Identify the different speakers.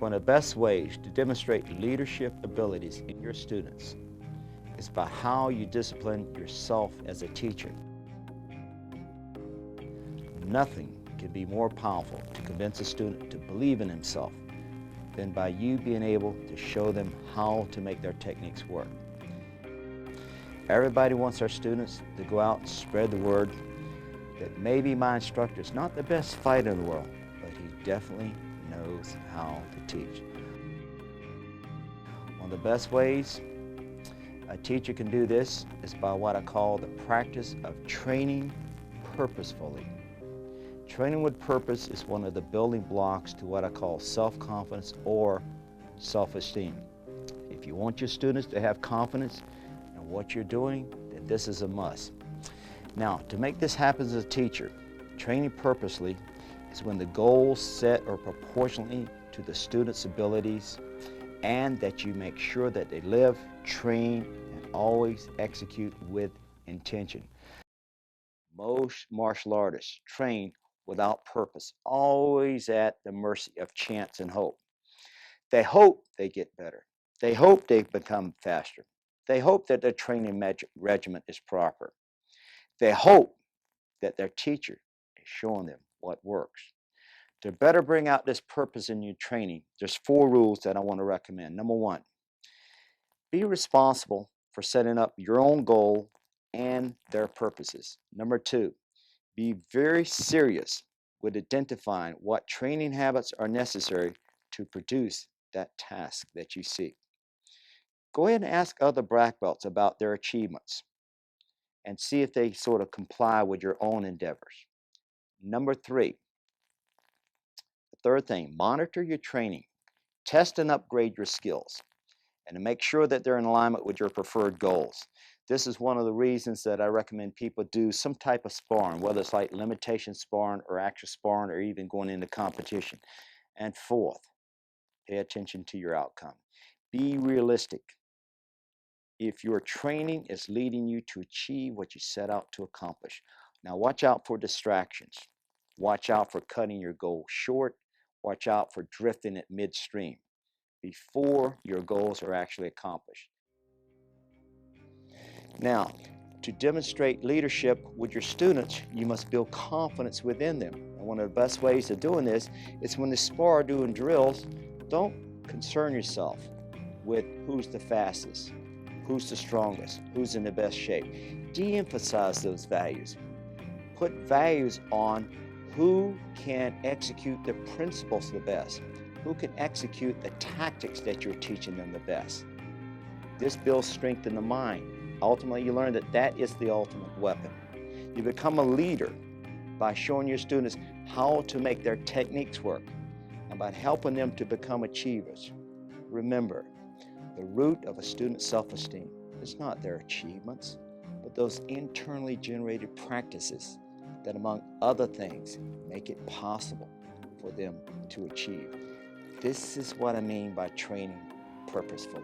Speaker 1: One of the best ways to demonstrate leadership abilities in your students is by how you discipline yourself as a teacher. Nothing can be more powerful to convince a student to believe in himself than by you being able to show them how to make their techniques work. Everybody wants our students to go out and spread the word that maybe my instructor is not the best fighter in the world, but he definitely knows how to teach. One of the best ways a teacher can do this is by what I call the practice of training purposefully. Training with purpose is one of the building blocks to what I call self-confidence or self-esteem. If you want your students to have confidence in what you're doing, then this is a must. Now, to make this happen as a teacher, training purposely is when the goals set are proportionally to the student's abilities and that you make sure that they live, train, and always execute with intention. Most martial artists train without purpose, always at the mercy of chance and hope. They hope they get better. They hope they become faster. They hope that their training regimen is proper. They hope that their teacher is showing them what works. To better bring out this purpose in your training, there's 4 rules that I want to recommend. Number 1, be responsible for setting up your own goal and their purposes. Number 2, be very serious with identifying what training habits are necessary to produce that task that you seek. Go ahead and ask other black belts about their achievements and see if they sort of comply with your own endeavors. Number 3, the third thing, monitor your training, test and upgrade your skills, and to make sure that they're in alignment with your preferred goals. This is one of the reasons that I recommend people do some type of sparring, whether it's like limitation sparring or actual sparring or even going into competition. And 4th, pay attention to your outcome. Be realistic. If your training is leading you to achieve what you set out to accomplish. Now watch out for distractions. Watch out for cutting your goal short. Watch out for drifting at midstream before your goals are actually accomplished. Now, to demonstrate leadership with your students, you must build confidence within them. And one of the best ways of doing this is when they spar doing drills, don't concern yourself with who's the fastest, who's the strongest, who's in the best shape. De-emphasize those values. Put values on who can execute the principles the best, who can execute the tactics that you're teaching them the best. This builds strength in the mind. Ultimately, you learn that that is the ultimate weapon. You become a leader by showing your students how to make their techniques work and by helping them to become achievers. Remember, the root of a student's self-esteem is not their achievements, but those internally generated practices that, among other things, make it possible for them to achieve. This is what I mean by training purposefully.